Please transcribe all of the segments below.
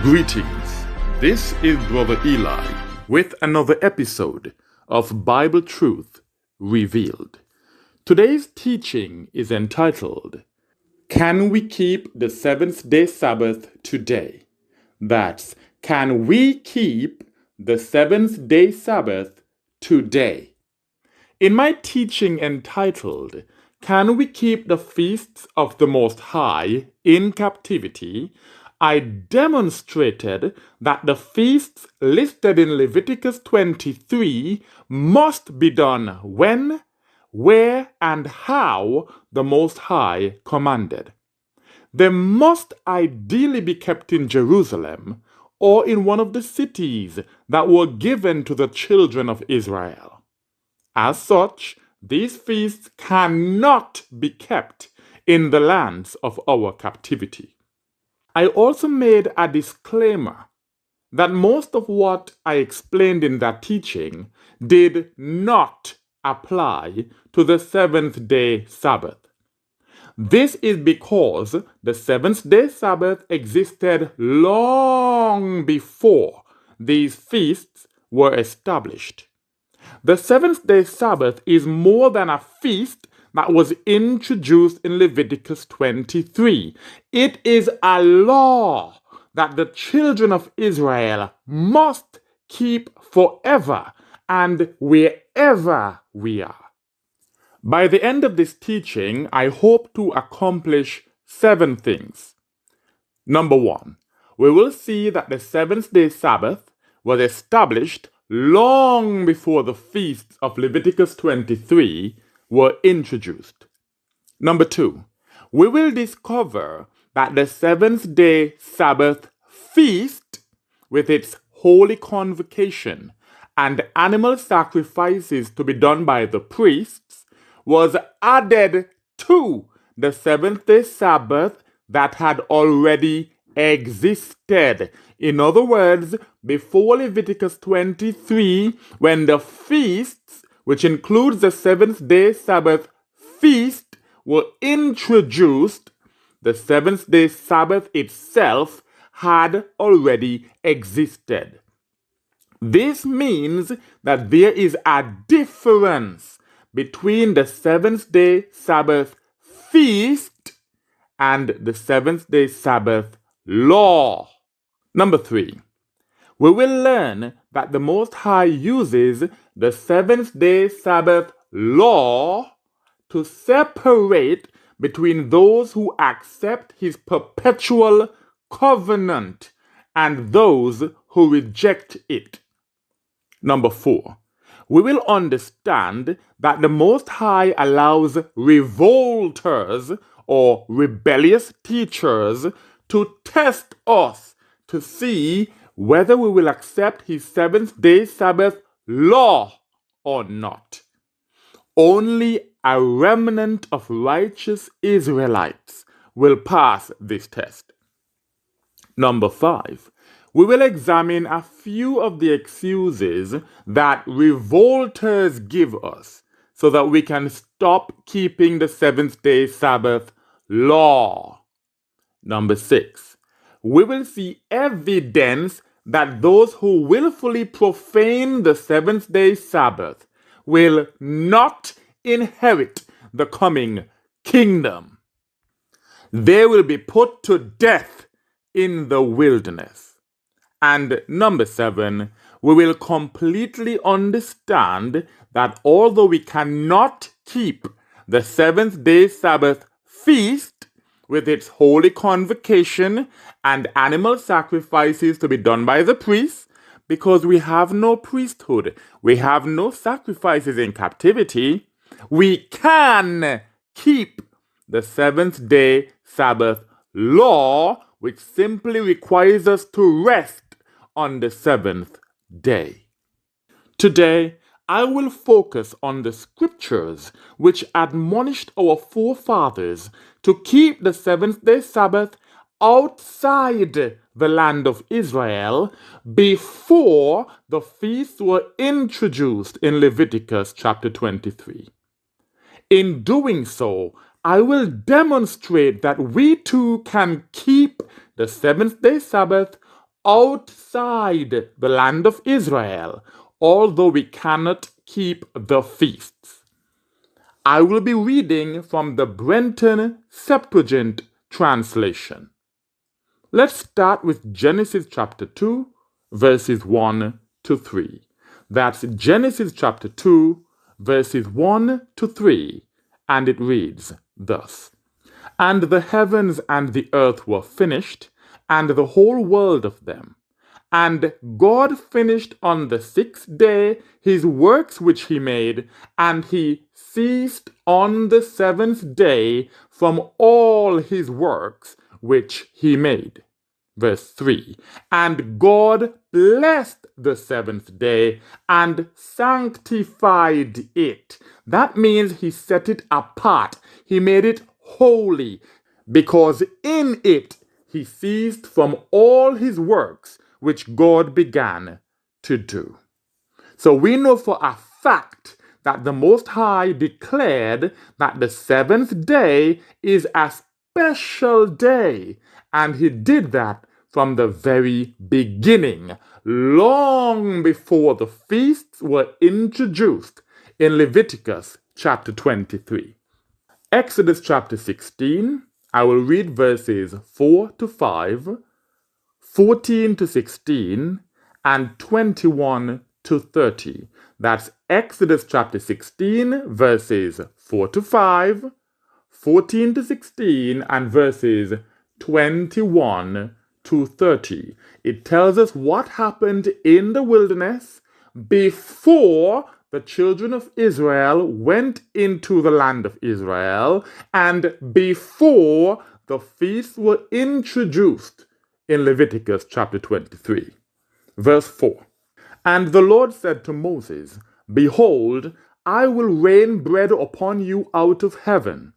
Greetings. This is Brother Eli with another episode of Bible Truth Revealed. Today's teaching is entitled, Can we keep the seventh-day Sabbath today? That's, can we keep the seventh-day Sabbath today? In my teaching entitled, Can we keep the feasts of the Most High in captivity? I demonstrated that the feasts listed in Leviticus 23 must be done when, where, and how the Most High commanded. They must ideally be kept in Jerusalem or in one of the cities that were given to the children of Israel. As such, these feasts cannot be kept in the lands of our captivity. I also made a disclaimer that most of what I explained in that teaching did not apply to the seventh-day Sabbath. This is because the seventh-day Sabbath existed long before these feasts were established. The seventh-day Sabbath is more than a feast that was introduced in Leviticus 23. It is a law that the children of Israel must keep forever and wherever we are. By the end of this teaching, I hope to accomplish 7 things. Number 1, we will see that the seventh-day Sabbath was established long before the feasts of Leviticus 23 were introduced. Number 2, we will discover that the seventh-day Sabbath feast, with its holy convocation and animal sacrifices to be done by the priests, was added to the seventh-day Sabbath that had already existed. In other words, before Leviticus 23, when the feasts, which includes the seventh-day Sabbath feast, were introduced, the seventh-day Sabbath itself had already existed. This means that there is a difference between the seventh-day Sabbath feast and the seventh-day Sabbath law. Number 3, we will learn that the Most High uses the seventh-day Sabbath law to separate between those who accept his perpetual covenant and those who reject it. Number 4, we will understand that the Most High allows revolters or rebellious teachers to test us to see whether we will accept his seventh-day Sabbath law or not. Only a remnant of righteous Israelites will pass this test. Number 5, we will examine a few of the excuses that revolters give us so that we can stop keeping the seventh-day Sabbath law. Number 6, we will see evidence that those who willfully profane the seventh-day Sabbath will not inherit the coming kingdom. They will be put to death in the wilderness. And number 7, we will completely understand that although we cannot keep the seventh-day Sabbath feast with its holy convocation and animal sacrifices to be done by the priests, because we have no priesthood, we have no sacrifices in captivity, we can keep the seventh-day Sabbath law, which simply requires us to rest on the seventh day. Today, I will focus on the scriptures which admonished our forefathers to keep the seventh-day Sabbath outside the land of Israel before the feasts were introduced in Leviticus chapter 23. In doing so, I will demonstrate that we too can keep the seventh-day Sabbath outside the land of Israel, although we cannot keep the feasts. I will be reading from the Brenton Septuagint translation. Let's start with Genesis chapter 2, verses 1 to 3. That's Genesis chapter 2, verses 1 to 3, and it reads thus. And the heavens and the earth were finished, and the whole world of them. And God finished on the sixth day his works which he made, and he ceased on the seventh day from all his works which he made. Verse 3. And God blessed the seventh day and sanctified it. That means he set it apart. He made it holy, because in it he ceased from all his works which God began to do. So we know for a fact that the Most High declared that the seventh day is a special day, and he did that from the very beginning, long before the feasts were introduced in Leviticus chapter 23. Exodus chapter 16, I will read verses 4 to 5, 14 to 16, and 21 to 30. That's Exodus chapter 16, verses 4 to 5, 14 to 16, and verses 21 to 30. It tells us what happened in the wilderness before the children of Israel went into the land of Israel, and before the feasts were introduced in Leviticus chapter 23. Verse 4. And the Lord said to Moses, Behold, I will rain bread upon you out of heaven,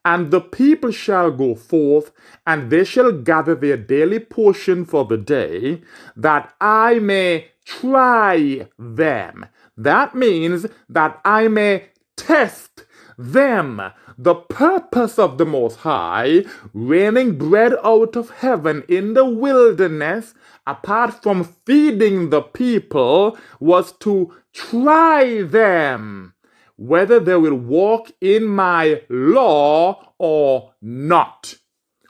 and the people shall go forth, and they shall gather their daily portion for the day, that I may try them. That means that I may test them. The purpose of the Most High raining bread out of heaven in the wilderness, apart from feeding the people, was to try them, whether they will walk in my law or not.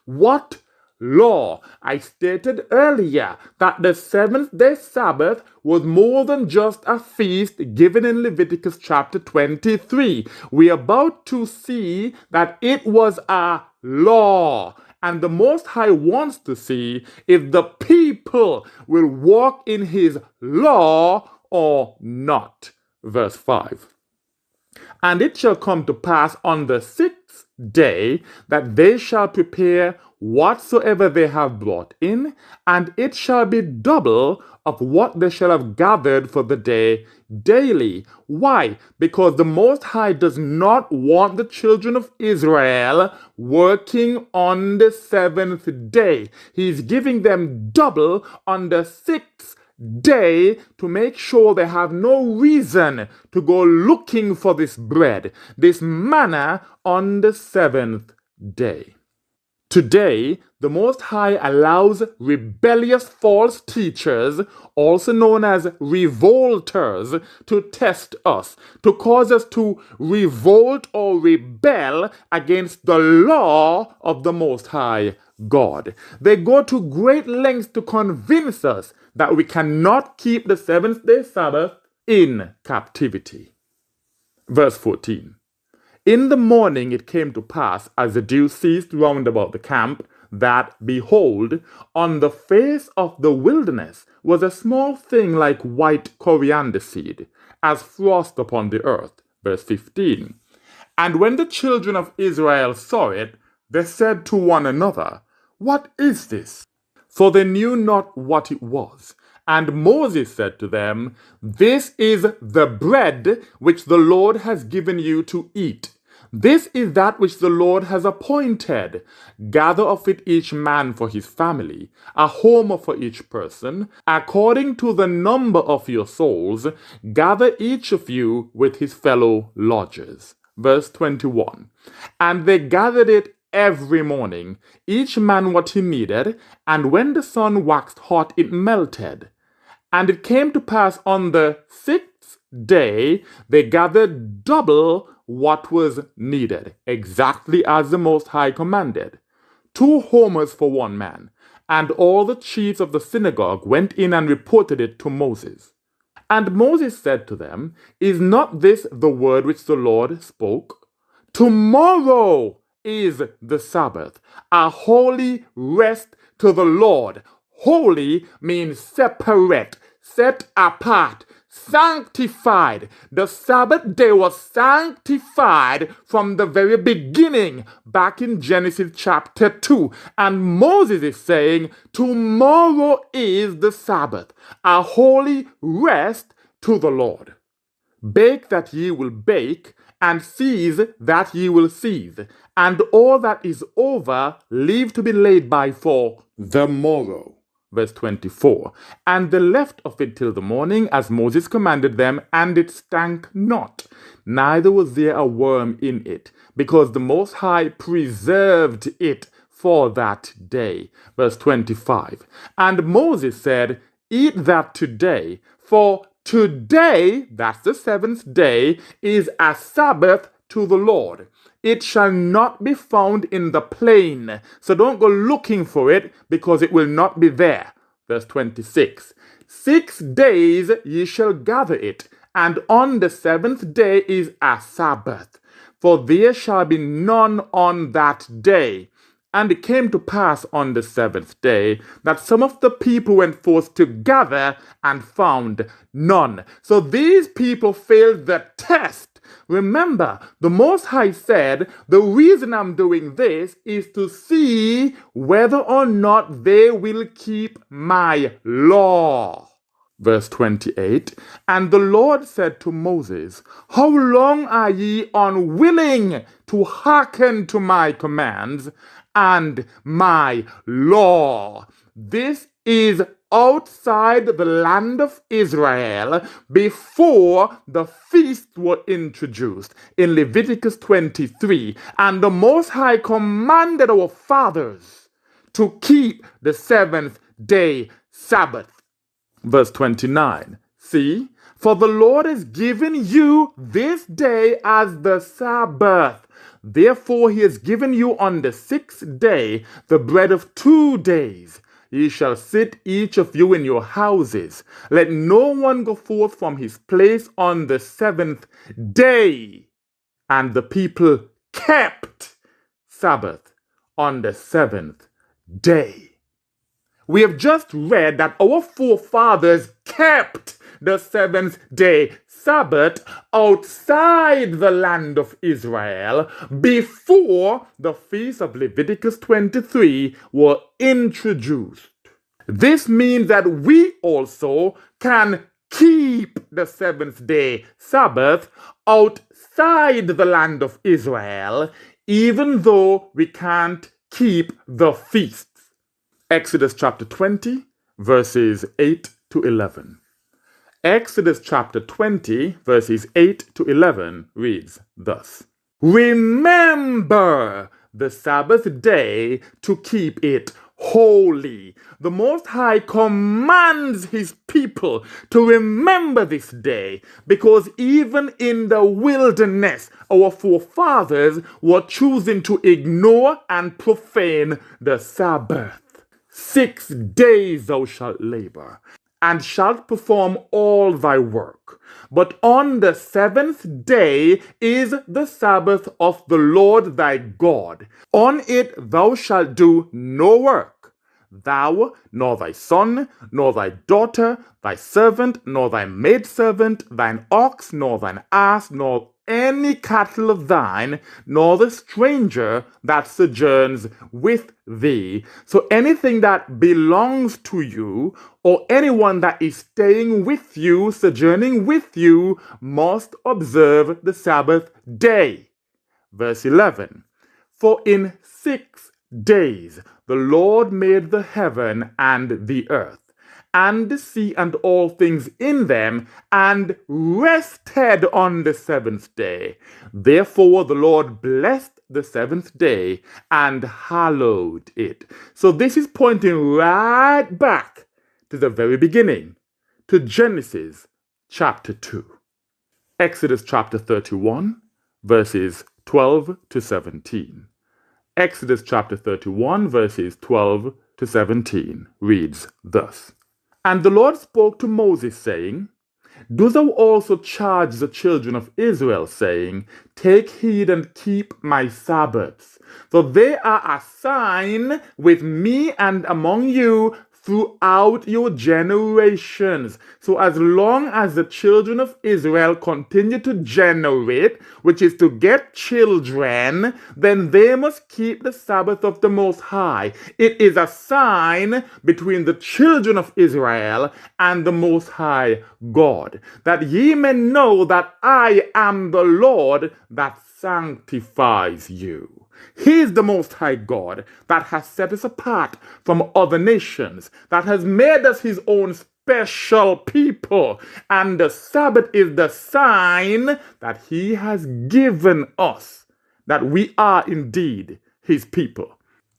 What law? I stated earlier that the seventh-day Sabbath was more than just a feast given in Leviticus chapter 23. We are about to see that it was a law. And the Most High wants to see if the people will walk in his law or not. Verse 5. And it shall come to pass on the sixth day that they shall prepare whatsoever they have brought in, and it shall be double of what they shall have gathered for the day daily. Why? Because the Most High does not want the children of Israel working on the seventh day. He's giving them double on the sixth day to make sure they have no reason to go looking for this bread, this manna, on the seventh day. Today, the Most High allows rebellious false teachers, also known as revolters, to test us, to cause us to revolt or rebel against the law of the Most High God. They go to great lengths to convince us that we cannot keep the seventh-day Sabbath in captivity. Verse 14. In the morning it came to pass, as the dew ceased round about the camp, that, behold, on the face of the wilderness was a small thing like white coriander seed, as frost upon the earth. Verse 15. And when the children of Israel saw it, they said to one another, What is this? For they knew not what it was. And Moses said to them, This is the bread which the Lord has given you to eat. This is that which the Lord has appointed. Gather of it each man for his family, a homer for each person, according to the number of your souls. Gather each of you with his fellow lodgers. Verse 21. And they gathered it every morning, each man what he needed, and when the sun waxed hot, it melted. And it came to pass on the sixth day, they gathered double what was needed, exactly as the Most High commanded. 2 homers for 1 man. And all the chiefs of the synagogue went in and reported it to Moses. And Moses said to them, Is not this the word which the Lord spoke? Tomorrow is the Sabbath, a holy rest to the Lord. Holy means separate, set apart, sanctified. The Sabbath day was sanctified from the very beginning, back in Genesis chapter 2. And Moses is saying, tomorrow is the Sabbath, a holy rest to the Lord. Bake that ye will bake, and seize that ye will seize, and all that is over leave to be laid by for the morrow. Verse 24. And they left of it till the morning, as Moses commanded them, and it stank not, neither was there a worm in it, because the Most High preserved it for that day. Verse 25. And Moses said, Eat that today, for today, that's the 7th day, is a Sabbath to the Lord. It shall not be found in the plain. So don't go looking for it, because it will not be there. Verse 26. 6 days ye shall gather it, and on the 7th day is a Sabbath. For there shall be none on that day. And it came to pass on the 7th day that some of the people went forth to gather and found none. So these people failed the test. Remember, the Most High said, the reason I'm doing this is to see whether or not they will keep my law. Verse 28, And the Lord said to Moses, How long are ye unwilling to hearken to my commands and my law? This is outside the land of Israel before the feasts were introduced in Leviticus 23. And the Most High commanded our fathers to keep the 7th day Sabbath. Verse 29. See, for the Lord has given you this day as the Sabbath. Therefore he has given you on the 6th day the bread of 2 days. Ye shall sit each of you in your houses. Let no one go forth from his place on the 7th day. And the people kept Sabbath on the 7th day. We have just read that our forefathers kept the 7th day Sabbath outside the land of Israel before the feast of Leviticus 23 were introduced. This means that we also can keep the 7th day Sabbath outside the land of Israel, even though we can't keep the feast. Exodus chapter 20, verses 8 to 11. Exodus chapter 20, verses 8 to 11 reads thus. Remember the Sabbath day to keep it holy. The Most High commands his people to remember this day, because even in the wilderness, our forefathers were choosing to ignore and profane the Sabbath. 6 days thou shalt labor, and shalt perform all thy work. But on the 7th day is the Sabbath of the Lord thy God. On it thou shalt do no work, thou, nor thy son, nor thy daughter, thy servant, nor thy maidservant, thine ox, nor thine ass, nor any cattle of thine, nor the stranger that sojourns with thee. So anything that belongs to you, or anyone that is staying with you, sojourning with you, must observe the Sabbath day. Verse 11. For in 6 days the Lord made the heaven and the earth, and the sea and all things in them, and rested on the 7th day. Therefore the Lord blessed the seventh day and hallowed it. So this is pointing right back to the very beginning, to Genesis chapter 2. Exodus chapter 31, verses 12 to 17. Exodus chapter 31, verses 12 to 17 reads thus. And the Lord spoke to Moses, saying, Do thou also charge the children of Israel, saying, Take heed and keep my Sabbaths, for they are a sign with me and among you throughout your generations. So as long as the children of Israel continue to generate, which is to get children, then they must keep the Sabbath of the Most High. It is a sign between the children of Israel and the Most High God, that ye may know that I am the Lord that sanctifies you. He is the Most High God that has set us apart from other nations, that has made us his own special people. And the Sabbath is the sign that he has given us, that we are indeed his people.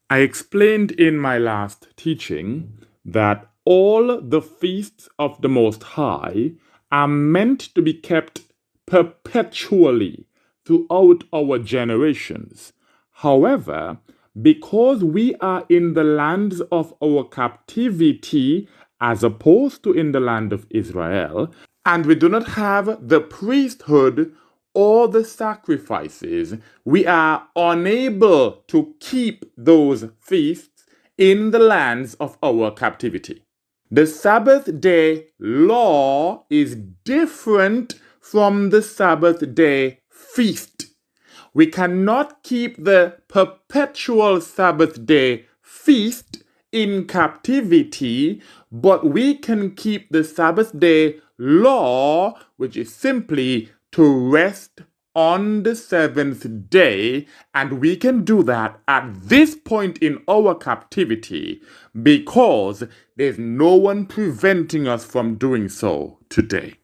I explained in my last teaching that all the feasts of the Most High are meant to be kept perpetually throughout our generations. However, because we are in the lands of our captivity as opposed to in the land of Israel, and we do not have the priesthood or the sacrifices, we are unable to keep those feasts in the lands of our captivity. The Sabbath day law is different from the Sabbath day feast. We cannot keep the perpetual Sabbath day feast in captivity, but we can keep the Sabbath day law, which is simply to rest on the seventh day, and we can do that at this point in our captivity because there's no one preventing us from doing so today.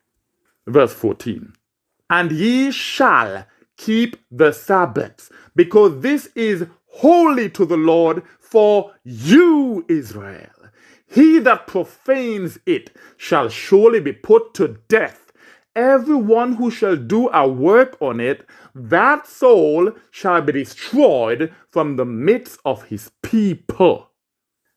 Verse 14. And ye shall keep the Sabbaths, because this is holy to the Lord for you, Israel. He that profanes it shall surely be put to death. Everyone who shall do a work on it, that soul shall be destroyed from the midst of his people.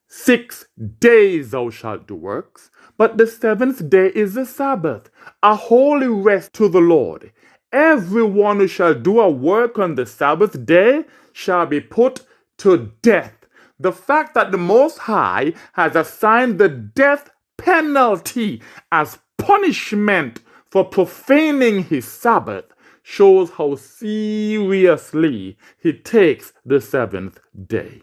6 days thou shalt do works, but the seventh day is the Sabbath, a holy rest to the Lord. Everyone who shall do a work on the Sabbath day shall be put to death. The fact that the Most High has assigned the death penalty as punishment for profaning his Sabbath shows how seriously he takes the seventh day.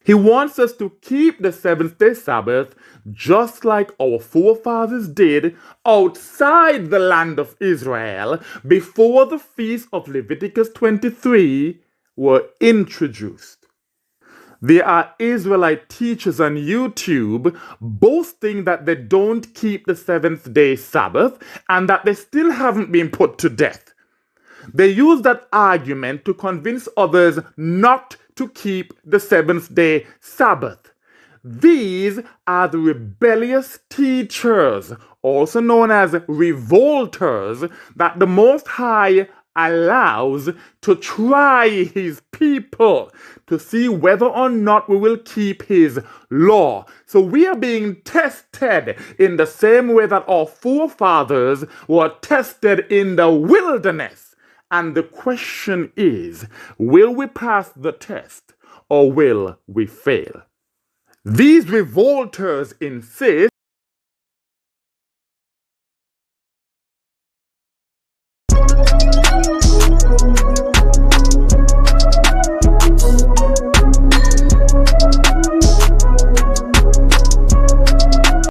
He wants us to keep the seventh day Sabbath just like our forefathers did outside the land of Israel before the feast of Leviticus 23 were introduced. There are Israelite teachers on YouTube boasting that they don't keep the seventh day Sabbath and that they still haven't been put to death. They use that argument to convince others not to keep the seventh day Sabbath. These are the rebellious teachers, also known as revolters, that the Most High allows to try his people to see whether or not we will keep his law. So we are being tested in the same way that our forefathers were tested in the wilderness. And the question is, will we pass the test or will we fail? These revolters insist